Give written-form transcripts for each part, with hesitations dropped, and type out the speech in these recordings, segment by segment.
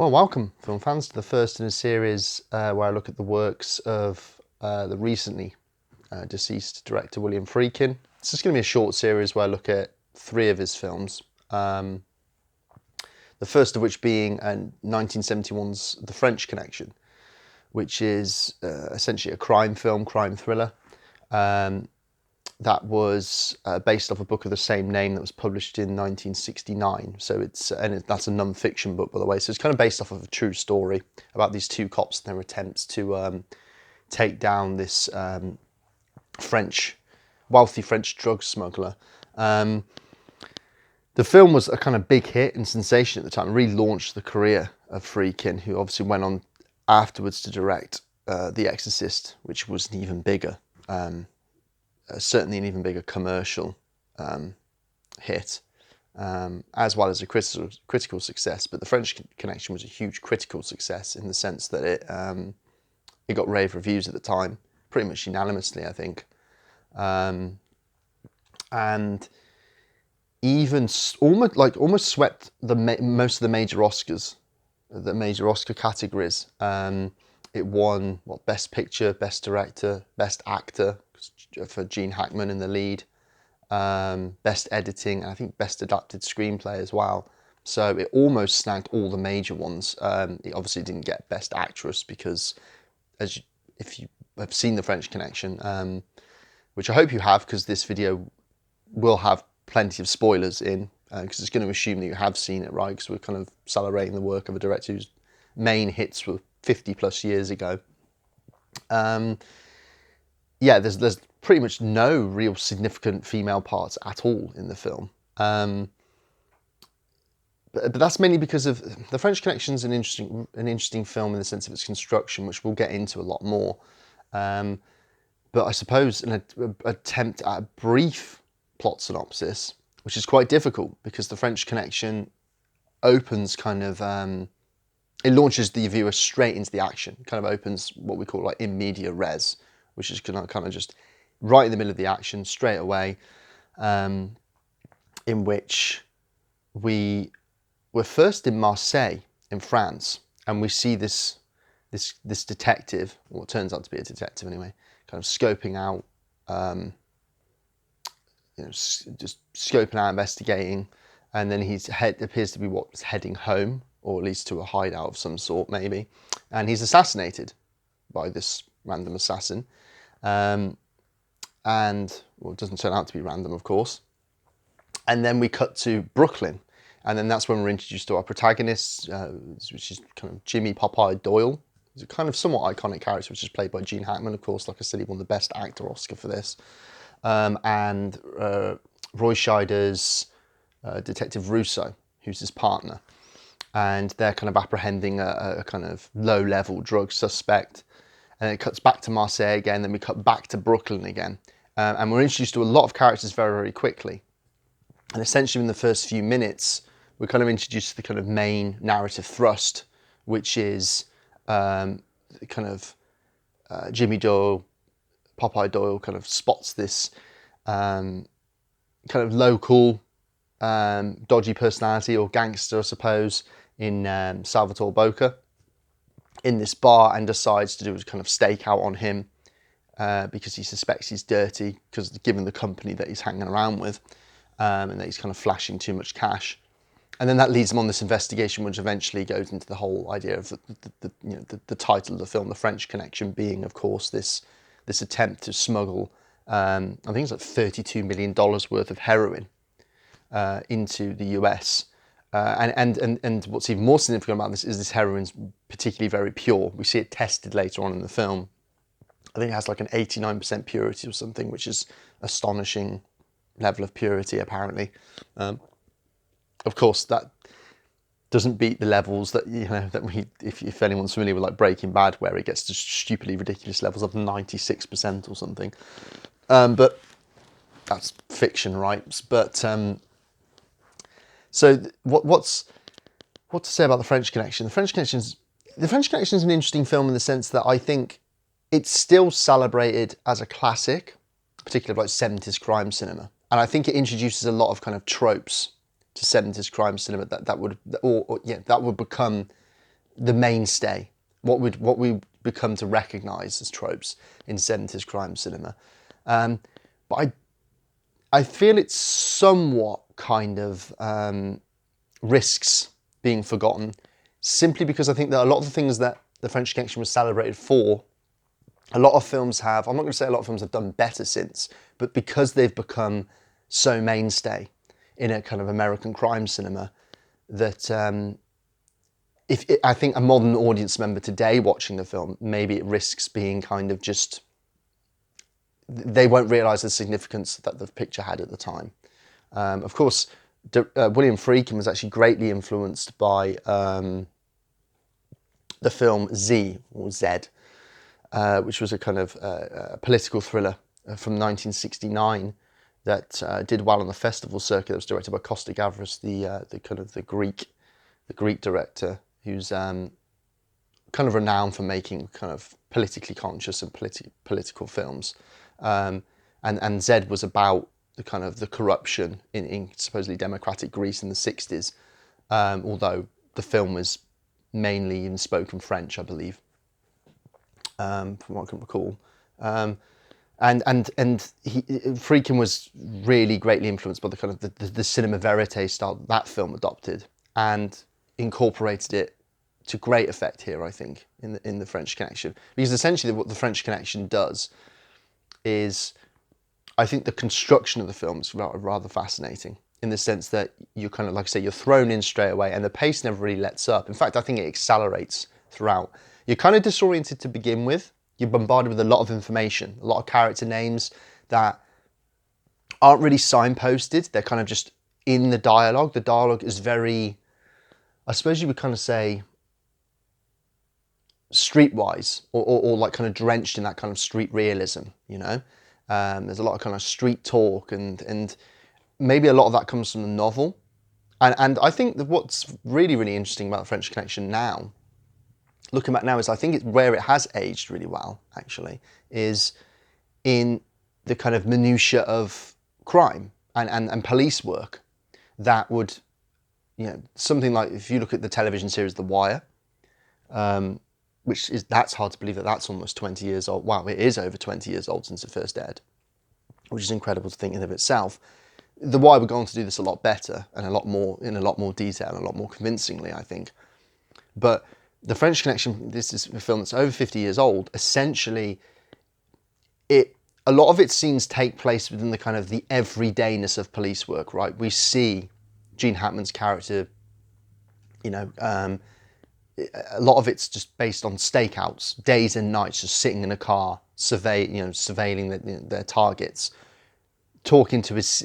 Well, welcome, film fans, to the first in a series where I look at the works of the recently deceased director William Friedkin. This is going to be a short series where I look at three of his films. The first of which being 1971's The French Connection, which is essentially a crime film, crime thriller. That was based off a book of the same name that was published in 1969. So that's a non-fiction book, by the way. So it's kind of based off of a true story about these two cops and their attempts to take down this wealthy French drug smuggler. The film was a kind of big hit and sensation at the time. It really launched the career of Friedkin, who obviously went on afterwards to direct The Exorcist, which was an even bigger. Certainly an even bigger commercial hit, as well as a critical success. But The French Connection was a huge critical success in the sense that it got rave reviews at the time, pretty much unanimously, I think, and even almost swept most of the major Oscars, the major Oscar categories. It won Best Picture, Best Director, Best Actor, for Gene Hackman in the lead, Best Editing, and I think Best Adapted Screenplay as well. So it almost snagged all the major ones. It obviously didn't get Best Actress because, if you have seen The French Connection, which I hope you have, because this video will have plenty of spoilers in, because it's going to assume that you have seen it, right? Because we're kind of celebrating the work of a director whose main hits were 50 plus years ago. Yeah, there's pretty much no real significant female parts at all in the film. But that's mainly because of The French Connection's an interesting film in the sense of its construction, which we'll get into a lot more. But I suppose an attempt at a brief plot synopsis, which is quite difficult because The French Connection opens kind of it launches the viewer straight into the action. It kind of opens what we call like in media res, which is kind of just right in the middle of the action straight away, in which we're first in Marseille in France, and we see this detective, or what turns out to be a detective anyway, kind of scoping out, just scoping out, investigating, and then appears to be what's heading home, or at least to a hideout of some sort, maybe, and he's assassinated by this random assassin. And it doesn't turn out to be random, of course. And then we cut to Brooklyn, and then that's when we're introduced to our protagonist, which is kind of Jimmy Popeye Doyle. He's a kind of somewhat iconic character, which is played by Gene Hackman, of course. Like I said, he won the Best Actor Oscar for this. And Roy Scheider's Detective Russo, who's his partner, and they're kind of apprehending a kind of low-level drug suspect. And it cuts back to Marseille again, then we cut back to Brooklyn again. And we're introduced to a lot of characters very, very quickly. And essentially in the first few minutes, we're kind of introduced to the kind of main narrative thrust, which is kind of Jimmy Doyle, Popeye Doyle kind of spots this kind of local dodgy personality or gangster, I suppose, in Salvatore Boca in this bar, and decides to do a kind of stakeout on him because he suspects he's dirty, because given the company that he's hanging around with, and that he's kind of flashing too much cash. And then that leads him on this investigation, which eventually goes into the whole idea of the title of the film, The French Connection, being, of course, this attempt to smuggle, I think it's like $32 million worth of heroin into the US. And what's even more significant about this is this heroin's particularly very pure. We see it tested later on in the film. I think it has like an 89% purity or something, which is astonishing level of purity, apparently. Of course, that doesn't beat the levels that, if anyone's familiar with like Breaking Bad, where it gets to stupidly ridiculous levels of 96% or something. But that's fiction, right? But so what to say about The French Connection? The French Connection is an interesting film in the sense that I think it's still celebrated as a classic, particularly like 70s crime cinema. And I think it introduces a lot of kind of tropes to 70s crime cinema that would become the mainstay, what we become to recognise as tropes in 70s crime cinema. But I feel it's somewhat kind of risks being forgotten, simply because I think that a lot of the things that the French Connection was celebrated for, a lot of films have, I'm not going to say a lot of films have done better since, but because they've become so mainstay in a kind of American crime cinema, that I think a modern audience member today watching the film, maybe it risks being kind of just, they won't realise the significance that the picture had at the time. Of course, William Friedkin was actually greatly influenced by the film Z, or Z, which was a kind of political thriller from 1969 that did well on the festival circuit. That was directed by Costa Gavras, the Greek director, who's kind of renowned for making kind of politically conscious and political films. And Z was about the kind of the corruption in supposedly democratic Greece in the 60s, although the film was mainly in spoken French, I believe, from what I can recall. And Friedkin was really greatly influenced by the kind of the cinema verite style that film adopted, and incorporated it to great effect here, I think, in the French Connection. Because essentially what the French Connection does is, I think the construction of the film is rather fascinating, in the sense that you're kind of, like I say, you're thrown in straight away, and the pace never really lets up. In fact, I think it accelerates throughout. You're kind of disoriented to begin with. You're bombarded with a lot of information, a lot of character names that aren't really signposted. They're kind of just in the dialogue. The dialogue is very, I suppose you would kind of say, streetwise, or like kind of drenched in that kind of street realism, you know? There's a lot of kind of street talk, and maybe a lot of that comes from the novel. And I think that what's really, really interesting about the French Connection now, looking back now, is I think it's where it has aged really well, actually, is in the kind of minutiae of crime and police work that would, you know, something like, if you look at the television series The Wire, that's hard to believe that that's almost 20 years old. Wow, it is over 20 years old since it first aired, which is incredible to think in of itself. The Wire would go on to do this a lot better, and a lot more detail, and a lot more convincingly, I think. But The French Connection, this is a film that's over 50 years old. Essentially, a lot of its scenes take place within the kind of the everydayness of police work, right? We see Gene Hackman's character, you know, a lot of it's just based on stakeouts, days and nights, just sitting in a car, surveilling their targets, talking to his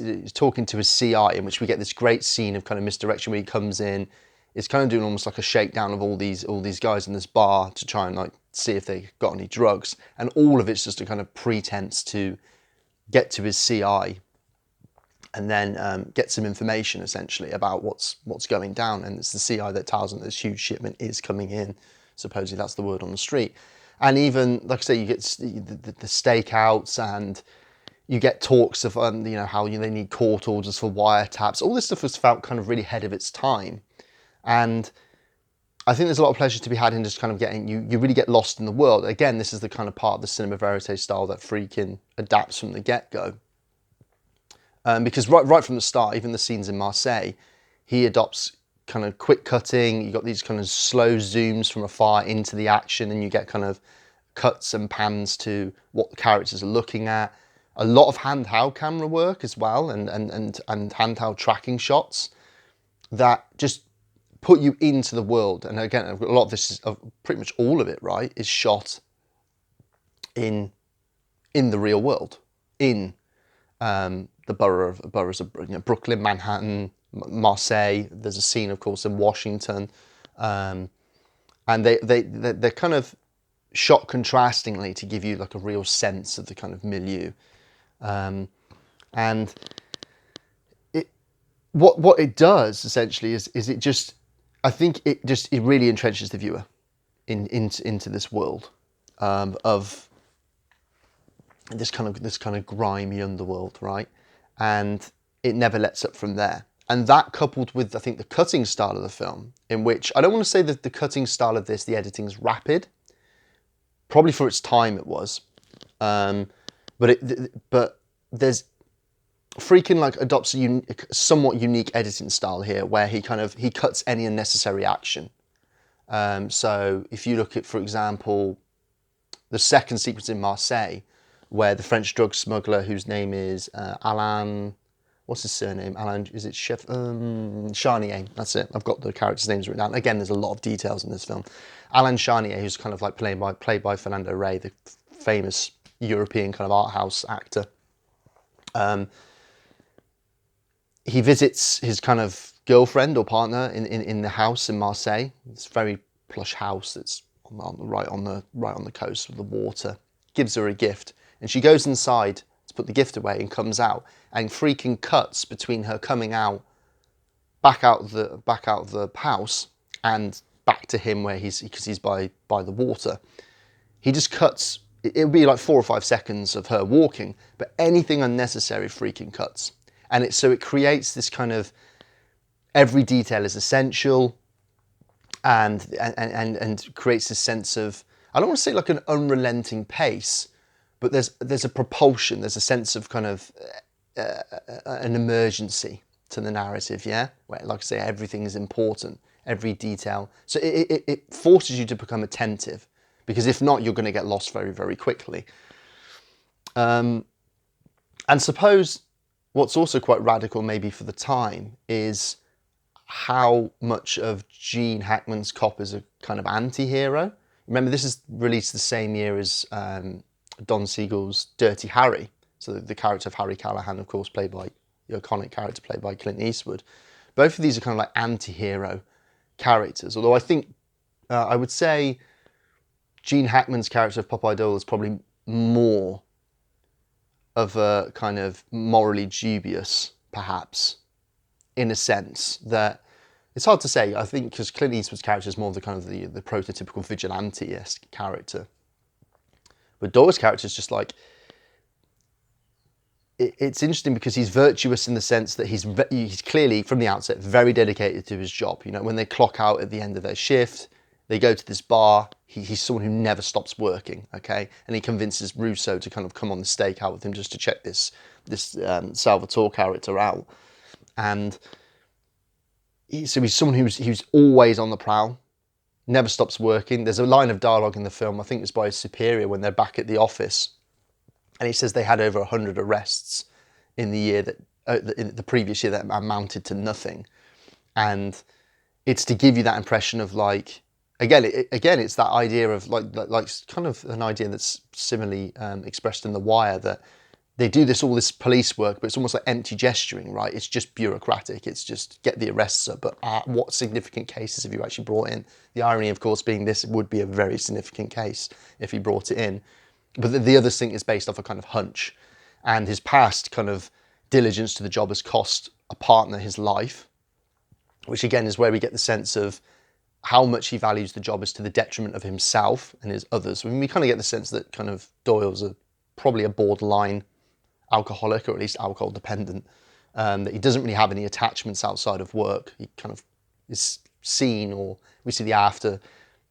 CI, in which we get this great scene of kind of misdirection where he comes in. It's kind of doing almost like a shakedown of all these guys in this bar to try and like see if they got any drugs, and all of it's just a kind of pretense to get to his CI, and then get some information essentially about what's going down. And it's the CI that tells them this huge shipment is coming in. Supposedly that's the word on the street. And even, like I say, you get the stakeouts, and you get talks of how they need court orders for wiretaps. All this stuff was felt kind of really ahead of its time. And I think there's a lot of pleasure to be had in just kind of getting, you really get lost in the world. Again, this is the kind of part of the cinema verite style that Friedkin adapts from the get-go. Because right from the start, even the scenes in Marseille, he adopts kind of quick cutting. You got these kind of slow zooms from afar into the action, and you get kind of cuts and pans to what the characters are looking at. A lot of handheld camera work as well, and handheld tracking shots that just put you into the world. And again, a lot of this is, pretty much all of it, right, is shot in the real world, in the boroughs of Brooklyn, Manhattan, Marseille. There's a scene, of course, in Washington, and they're kind of shot contrastingly to give you like a real sense of the kind of milieu. And what it does essentially is it just, I think it really entrenches the viewer into this world of this kind of grimy underworld, right? And it never lets up from there. And that coupled with, I think, the cutting style of the film, in which, I don't want to say that the cutting style of this, the editing is rapid. Probably for its time it was. But there's, Friedkin like adopts a somewhat unique editing style here, where he cuts any unnecessary action. So if you look at, for example, the second sequence in Marseille, where the French drug smuggler, whose name is Alain, what's his surname? Alain, is it Chef Charnier? That's it. I've got the characters' names written down. Again, there's a lot of details in this film. Alain Charnier, who's kind of like played by Fernando Rey, the famous European kind of art house actor. He visits his kind of girlfriend or partner in the house in Marseille. It's a very plush house that's right on the coast with the water. Gives her a gift, and she goes inside to put the gift away and comes out, and Friedkin cuts between her coming out, back out of the house, and back to him because he's by the water. He just cuts. It would be like 4 or 5 seconds of her walking, but anything unnecessary Friedkin cuts. And so it creates this kind of, every detail is essential, and creates this sense of, I don't want to say like an unrelenting pace, but there's a propulsion, there's a sense of kind of an emergency to the narrative, yeah? Where, like I say, everything is important, every detail. So it forces you to become attentive, because if not, you're going to get lost very, very quickly. And suppose what's also quite radical maybe for the time is how much of Gene Hackman's cop is a kind of anti-hero. Remember, this is released the same year as Don Siegel's Dirty Harry. So the character of Harry Callahan, of course, the iconic character played by Clint Eastwood. Both of these are kind of like anti-hero characters. Although I think, I would say Gene Hackman's character of Pop Idol is probably more of a kind of morally dubious, perhaps, in a sense that it's hard to say. I think because Clint Eastwood's character is more of the kind of the prototypical vigilante-esque character, but Doyle's character is just like, it's interesting because he's virtuous in the sense that he's clearly from the outset very dedicated to his job. You know, when they clock out at the end of their shift, they go to this bar. He's someone who never stops working, okay? And he convinces Russo to kind of come on the stakeout with him just to check this Salvatore character out. And so he's someone who's always on the prowl, never stops working. There's a line of dialogue in the film, I think it's by his superior, when they're back at the office. And he says they had over 100 arrests in the year in the previous year that amounted to nothing. And it's to give you that impression of like, Again, it's that idea of like kind of an idea that's similarly expressed in The Wire, that they do all this police work, but it's almost like empty gesturing, right? It's just bureaucratic. It's just get the arrests up. But what significant cases have you actually brought in? The irony, of course, being this would be a very significant case if he brought it in. But the other thing is based off a kind of hunch, and his past kind of diligence to the job has cost a partner his life, which again is where we get the sense of how much he values the job is to the detriment of himself and his others. I mean, we kind of get the sense that kind of Doyle's probably a borderline alcoholic, or at least alcohol dependent, that he doesn't really have any attachments outside of work. He kind of is seen, or we see the after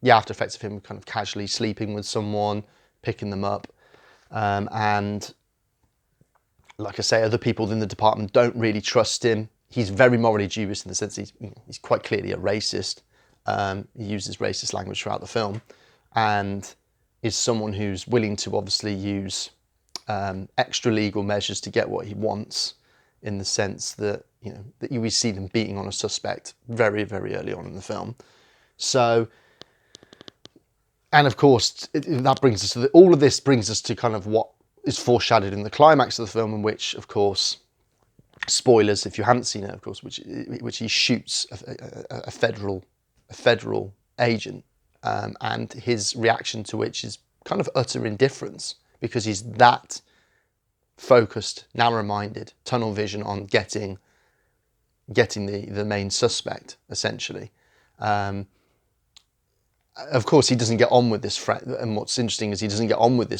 effects of him kind of casually sleeping with someone, picking them up. And like I say, other people in the department don't really trust him. He's very morally dubious in the sense he's quite clearly a racist. He uses racist language throughout the film, and is someone who's willing to obviously use extra legal measures to get what he wants, in the sense that we see them beating on a suspect very, very early on in the film. So, and of course, that brings us to all of this brings us to kind of what is foreshadowed in the climax of the film, in which, of course, spoilers if you haven't seen it, of course, which he shoots a federal agent, and his reaction to which is kind of utter indifference, because he's that focused, narrow-minded, tunnel vision on getting the main suspect, essentially. Of course, he doesn't get on with this and what's interesting is he doesn't get on with the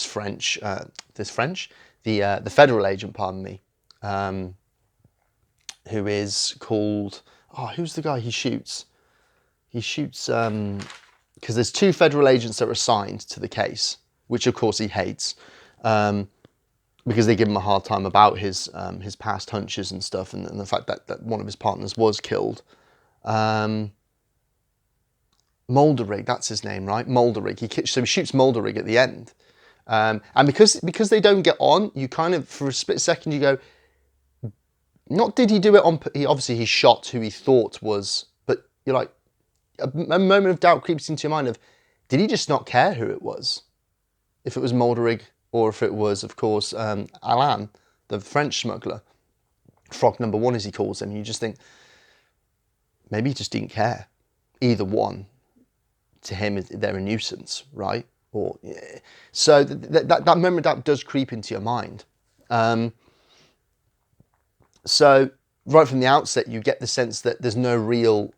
federal agent, pardon me. who is called, who's the guy he shoots? He shoots, because there's 2 federal agents that are assigned to the case, which of course he hates, because they give him a hard time about his past hunches and stuff, and the fact that one of his partners was killed. Molderig, that's his name, right? Molderig. So he shoots Molderig at the end. And because they don't get on, you kind of, for a split second, you go, not did he do it on, obviously he shot who he thought was, but you're like, a moment of doubt creeps into your mind of, did he just not care who it was? If it was Molderig, or if it was, of course, Alain, the French smuggler, Frog number 1 as he calls him, you just think, maybe he just didn't care. Either one, to him, they're a nuisance, right? Or so that moment of doubt does creep into your mind. So right from the outset, you get the sense that there's no real,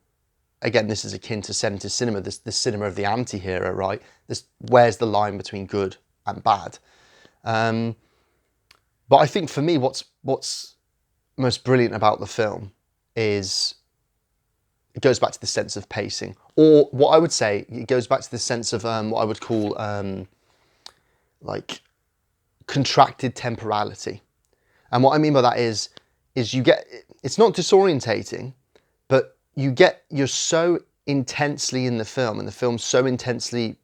again, this is akin to 70s cinema, this cinema of the anti-hero, right? Where's the line between good and bad? But I think for me, what's most brilliant about the film is it goes back to the sense of pacing, or what I would say, it goes back to the sense of what I would call like contracted temporality. And what I mean by that is you get, it's not disorientating, but you're so intensely in the film, and the film so intensely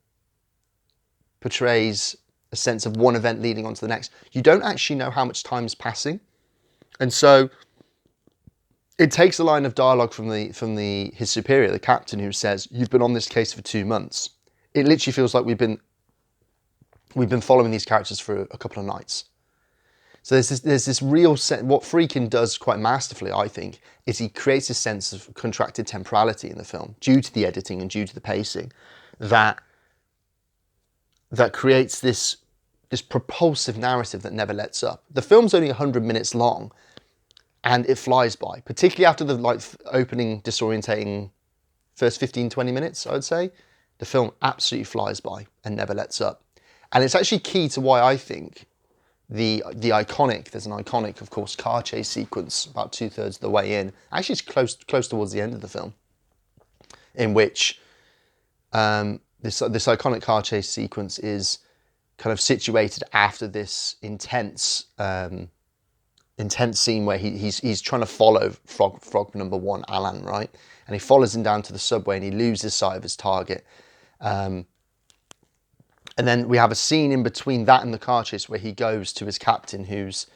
portrays a sense of one event leading on to the next. You don't actually know how much time is passing. And so it takes a line of dialogue from his superior, the captain, who says, "You've been on this case for 2 months." It literally feels like we've been following these characters for a couple of nights. So there's this real sense. What Friedkin does quite masterfully, I think, is he creates a sense of contracted temporality in the film due to the editing and due to the pacing, that creates this propulsive narrative that never lets up. The film's only 100 minutes long, and it flies by, particularly after the opening disorientating first 15, 20 minutes, I would say. The film absolutely flies by and never lets up. And it's actually key to why I think there's an iconic, of course, car chase sequence about 2/3 of the way in. Actually, it's close towards the end of the film, in which this iconic car chase sequence is kind of situated after this intense scene where he's trying to follow frog number 1, Alain, right? And he follows him down to the subway and he loses sight of his target. And then we have a scene in between that and the car chase where he goes to his captain, who's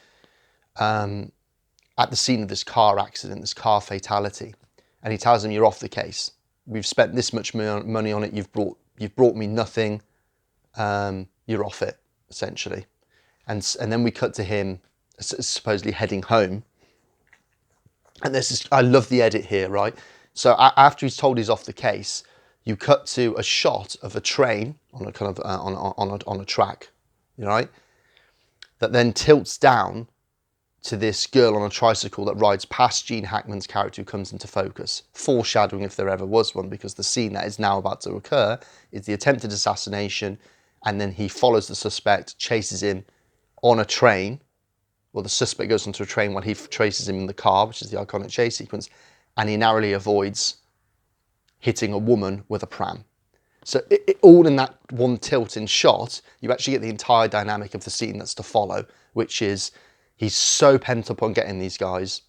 at the scene of this car accident, this car fatality. And he tells him, "You're off the case. We've spent this much money on it. You've brought me nothing. You're off it," essentially. And then we cut to him supposedly heading home. And I love the edit here, right? So after he's told he's off the case, you cut to a shot of a train on a kind of on a track, right? That then tilts down to this girl on a tricycle that rides past Gene Hackman's character, who comes into focus, foreshadowing if there ever was one, because the scene that is now about to occur is the attempted assassination, and then he follows the suspect, chases him on a train. Well, the suspect goes onto a train while he traces him in the car, which is the iconic chase sequence, and he narrowly avoids hitting a woman with a pram. So all in that one tilt in shot, you actually get the entire dynamic of the scene that's to follow, which is he's so pent up on getting these guys,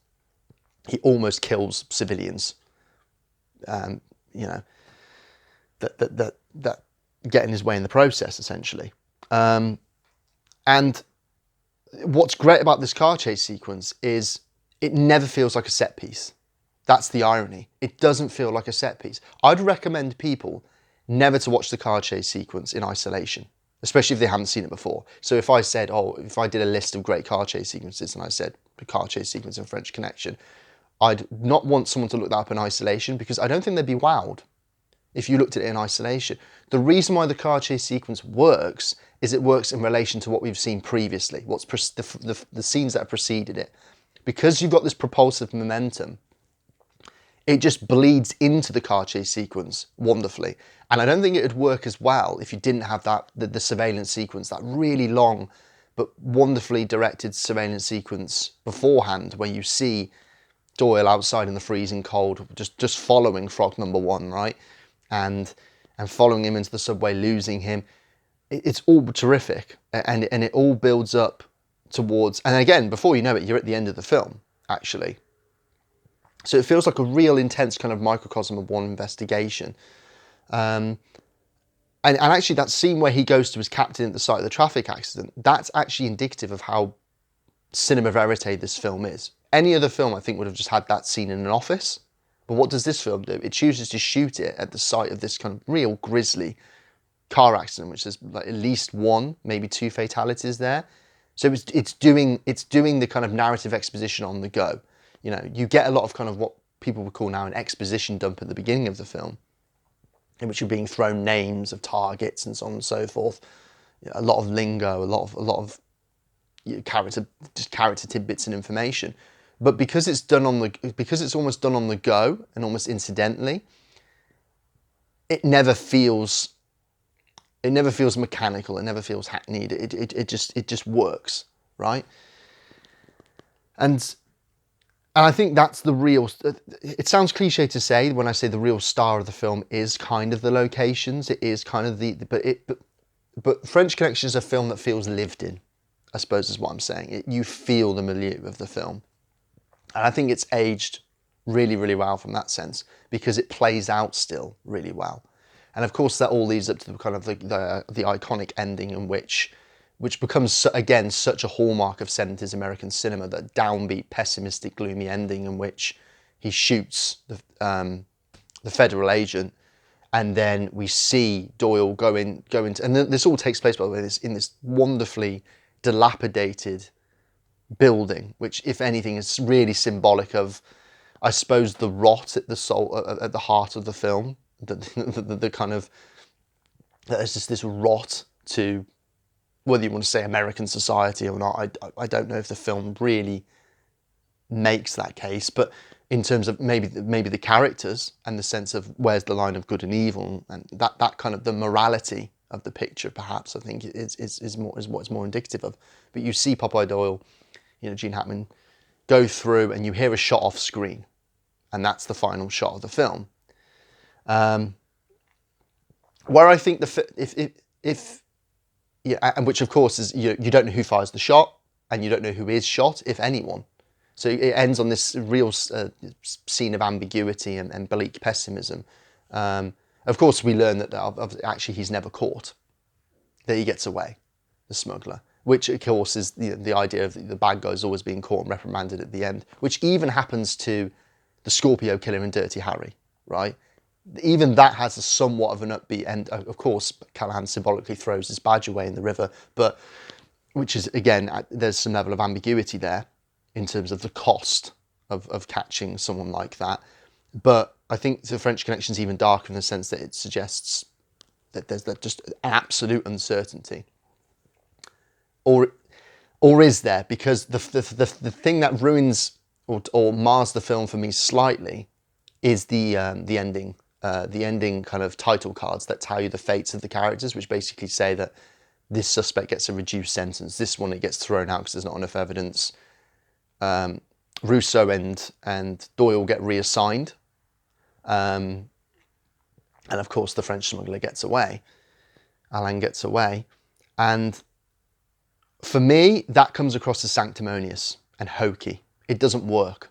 he almost kills civilians. That get in his way in the process, essentially. And what's great about this car chase sequence is it never feels like a set piece. That's the irony. It doesn't feel like a set piece. I'd recommend people never to watch the car chase sequence in isolation, especially if they haven't seen it before. So if I did a list of great car chase sequences and I said the car chase sequence in French Connection, I'd not want someone to look that up in isolation, because I don't think they'd be wowed if you looked at it in isolation. The reason why the car chase sequence works is it works in relation to what we've seen previously, the scenes that have preceded it. Because you've got this propulsive momentum, it just bleeds into the car chase sequence wonderfully. And I don't think it would work as well if you didn't have the surveillance sequence, that really long but wonderfully directed surveillance sequence beforehand, where you see Doyle outside in the freezing cold, just following frog number one, right? And following him into the subway, losing him. It's all terrific, and it all builds up towards, and again, before you know it, you're at the end of the film, actually. So it feels like a real intense kind of microcosm of one investigation. And actually that scene where he goes to his captain at the site of the traffic accident, that's actually indicative of how cinema verite this film is. Any other film, I think, would have just had that scene in an office. But what does this film do? It chooses to shoot it at the site of this kind of real grisly car accident, which there's like at least one, maybe two fatalities there. So it's doing the kind of narrative exposition on the go. You know, you get a lot of kind of what people would call now an exposition dump at the beginning of the film, in which you're being thrown names of targets and so on and so forth. A lot of lingo, a lot of character tidbits and information. But because it's almost done on the go and almost incidentally, it never feels mechanical. It never feels hackneyed. It just works, right? And I think that's the real. It sounds cliche to say when I say the real star of the film is kind of the locations. It is kind of but French Connection is a film that feels lived in, I suppose is what I'm saying. You feel the milieu of the film, and I think it's aged really, really well from that sense because it plays out still really well. And of course, that all leads up to the kind of the iconic ending in which becomes, again, such a hallmark of 70s American cinema, that downbeat, pessimistic, gloomy ending in which he shoots the federal agent, and then we see Doyle go into, and this all takes place, by the way, in this wonderfully dilapidated building, which, if anything, is really symbolic of, I suppose, the rot at the heart of the film. The kind of, there's just this rot to, whether you want to say American society or not, I don't know if the film really makes that case, but in terms of maybe the characters and the sense of where's the line of good and evil, and that kind of the morality of the picture, perhaps, I think is what it's more indicative of. But you see Popeye Doyle, Gene Hackman, go through, and you hear a shot off screen, and that's the final shot of the film. Where I think and which of course is you don't know who fires the shot, and you don't know who is shot, if anyone. So it ends on this real scene of ambiguity and bleak pessimism. Of course, we learn that actually he's never caught, that he gets away, the smuggler. Which of course is the idea of the bad guys always being caught and reprimanded at the end, which even happens to the Scorpio killer in Dirty Harry, right? Even that has a somewhat of an upbeat end. Of course, Callahan symbolically throws his badge away in the river, but which is, again, there's some level of ambiguity there in terms of the cost of catching someone like that. But I think the French Connection is even darker in the sense that it suggests that there's just an absolute uncertainty. Or is there? Because the thing that ruins or mars the film for me slightly is the ending. The ending kind of title cards that tell you the fates of the characters, which basically say that this suspect gets a reduced sentence. This one, it gets thrown out because there's not enough evidence. Rousseau and Doyle get reassigned. And of course, the French smuggler gets away. Alain gets away. And for me, that comes across as sanctimonious and hokey. It doesn't work.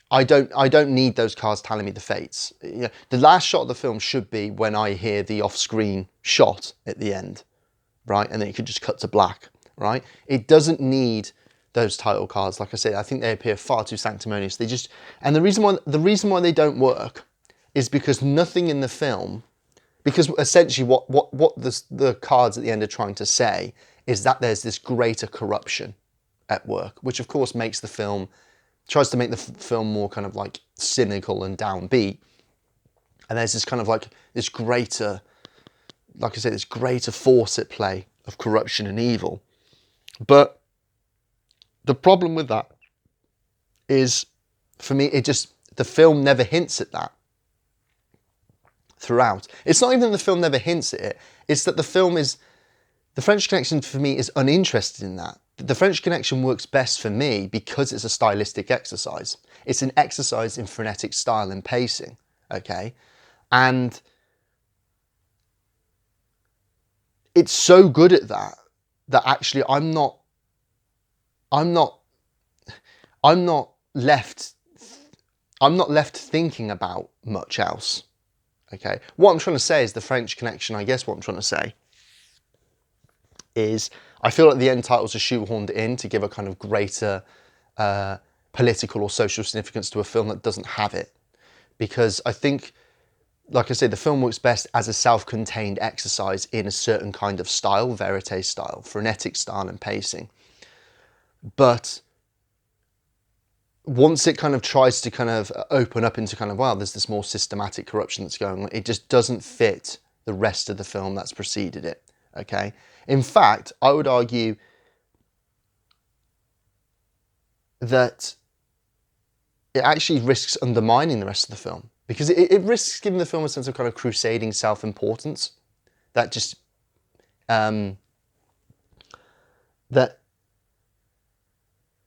I don't need those cards telling me the fates. The last shot of the film should be when I hear the off-screen shot at the end, right? And then it could just cut to black, right? It doesn't need those title cards. Like I said, I think they appear far too sanctimonious. And the reason why they don't work is because nothing in the film, because essentially what the cards at the end are trying to say is that there's this greater corruption at work, which of course tries to make the film more kind of like cynical and downbeat. And there's this kind of like this greater, like I say, this greater force at play of corruption and evil. But the problem with that is, for me, the film never hints at that throughout. It's not even that the film never hints at it, it's that the film is The French Connection for me is uninterested in that. The French Connection works best for me because it's a stylistic exercise. It's an exercise in frenetic style and pacing, okay? And it's so good at that actually I'm not left thinking about much else, okay? What I'm trying to say is the French Connection, I guess what I'm trying to say is I feel like the end titles are shoehorned in to give a kind of greater political or social significance to a film that doesn't have it. Because I think, like I said, the film works best as a self-contained exercise in a certain kind of style, verite style, frenetic style and pacing. But once it kind of tries to kind of open up into kind of, wow, there's this more systematic corruption that's going on, it just doesn't fit the rest of the film that's preceded it, okay? In fact, I would argue that it actually risks undermining the rest of the film, because it risks giving the film a sense of kind of crusading self-importance that just, that,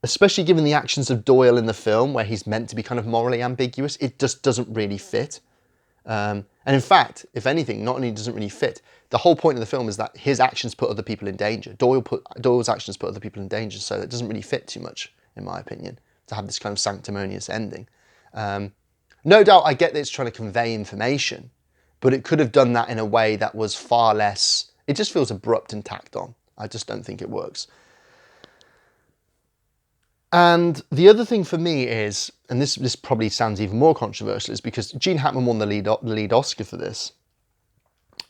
especially given the actions of Doyle in the film, where he's meant to be kind of morally ambiguous, it just doesn't really fit. And in fact, if anything, not only does it really fit, the whole point of the film is that his actions put other people in danger. Doyle's actions put other people in danger, so it doesn't really fit too much, in my opinion, to have this kind of sanctimonious ending. No doubt I get that it's trying to convey information, but it could have done that in a way that was far less, it just feels abrupt and tacked on. I just don't think it works. And the other thing for me is, and this probably sounds even more controversial, is because Gene Hackman won the lead Oscar for this.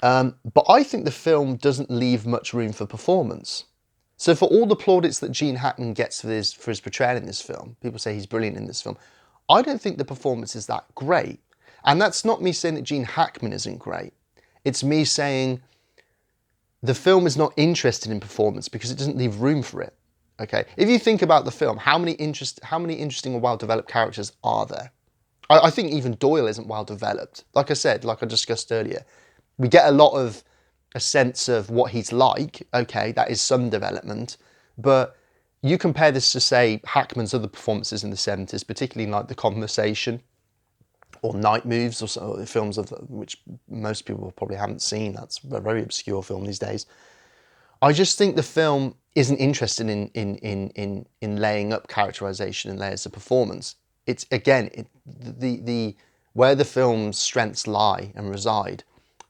But I think the film doesn't leave much room for performance. So for all the plaudits that Gene Hackman gets for his portrayal in this film, people say he's brilliant in this film, I don't think the performance is that great. And that's not me saying that Gene Hackman isn't great. It's me saying the film is not interested in performance because it doesn't leave room for it. Okay, if you think about the film, how many interesting or well-developed characters are there? I think even Doyle isn't well-developed. Like I said, like I discussed earlier, we get a sense of what he's like. Okay, that is some development. But you compare this to, say, Hackman's other performances in the 70s, particularly like The Conversation or Night Moves, or so, films of which most people probably haven't seen. That's a very obscure film these days. I just think the film isn't interested in laying up characterization and layers of performance. It's, again, where the film's strengths lie and reside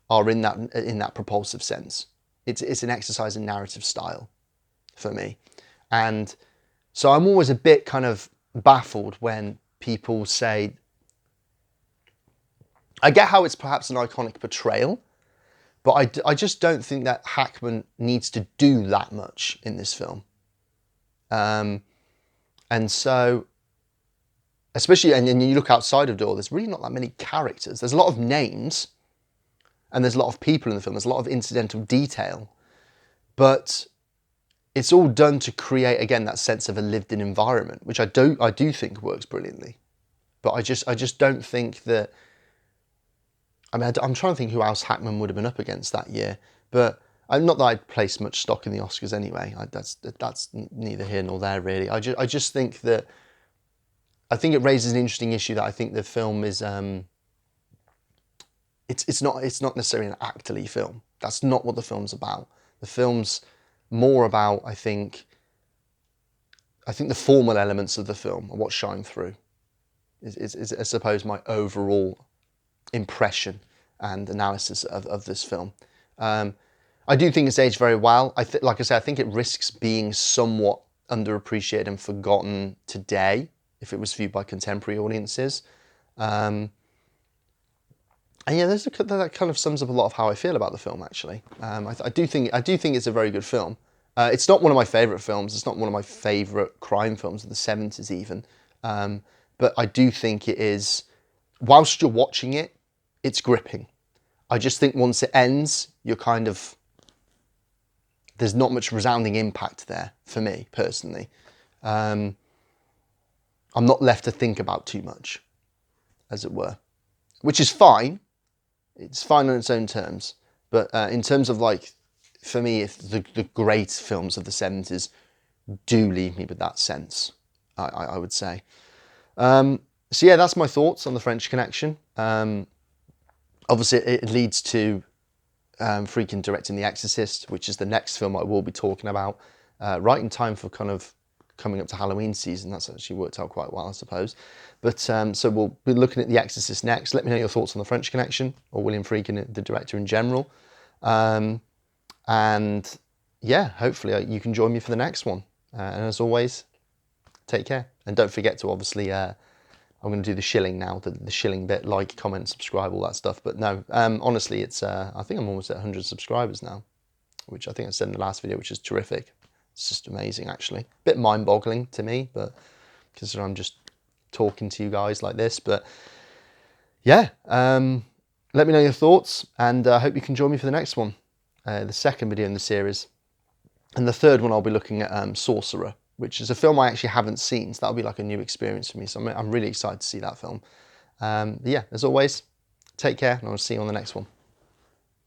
are in that propulsive sense. It's an exercise in narrative style for me. And so I'm always a bit kind of baffled when people say, I get how it's perhaps an iconic portrayal, but I just don't think that Hackman needs to do that much in this film. And so, especially, and you look outside of Doyle, there's really not that many characters. There's a lot of names, and there's a lot of people in the film. There's a lot of incidental detail, but it's all done to create, again, that sense of a lived-in environment, which I do think works brilliantly. But I just don't think that. I mean, I'm trying to think who else Hackman would have been up against that year, but not that I'd place much stock in the Oscars anyway. That's neither here nor there, really. I just think that, I think it raises an interesting issue that I think the film is, it's not necessarily an actorly film. That's not what the film's about. The film's more about, I think the formal elements of the film are what shine through. Is I suppose my overall impression and analysis of this film. I do think it's aged very well. Like I said, I think it risks being somewhat underappreciated and forgotten today if it was viewed by contemporary audiences. And yeah, that kind of sums up a lot of how I feel about the film. Actually, I do think it's a very good film. It's not one of my favourite films. It's not one of my favourite crime films of the 70s even. But I do think it is, whilst you're watching it, it's gripping. I just think once it ends, you're kind of, there's not much resounding impact there for me personally. I'm not left to think about too much, as it were, which is fine. It's fine on its own terms. But in terms of like for me, if the great films of the 70s do leave me with that sense, I would say. So yeah, that's my thoughts on the French Connection. Obviously, it leads to Friedkin directing The Exorcist, which is the next film I will be talking about, right in time for kind of coming up to Halloween season. That's actually worked out quite well, I suppose. But so we'll be looking at The Exorcist next. Let me know your thoughts on the French Connection, or William Friedkin, the director in general. And yeah, hopefully you can join me for the next one. And as always, take care. And don't forget to obviously, I'm going to do the shilling now, the shilling bit, like, comment, subscribe, all that stuff. But no, honestly, it's I think I'm almost at 100 subscribers now, which I think I said in the last video, which is terrific. It's just amazing, actually. A bit mind-boggling to me, but because I'm just talking to you guys like this. But yeah, let me know your thoughts, and I hope you can join me for the next one, the second video in the series. And the third one, I'll be looking at Sorcerer, which is a film I actually haven't seen, so that'll be like a new experience for me. So I'm really excited to see that film. Yeah, as always, take care, and I'll see you on the next one.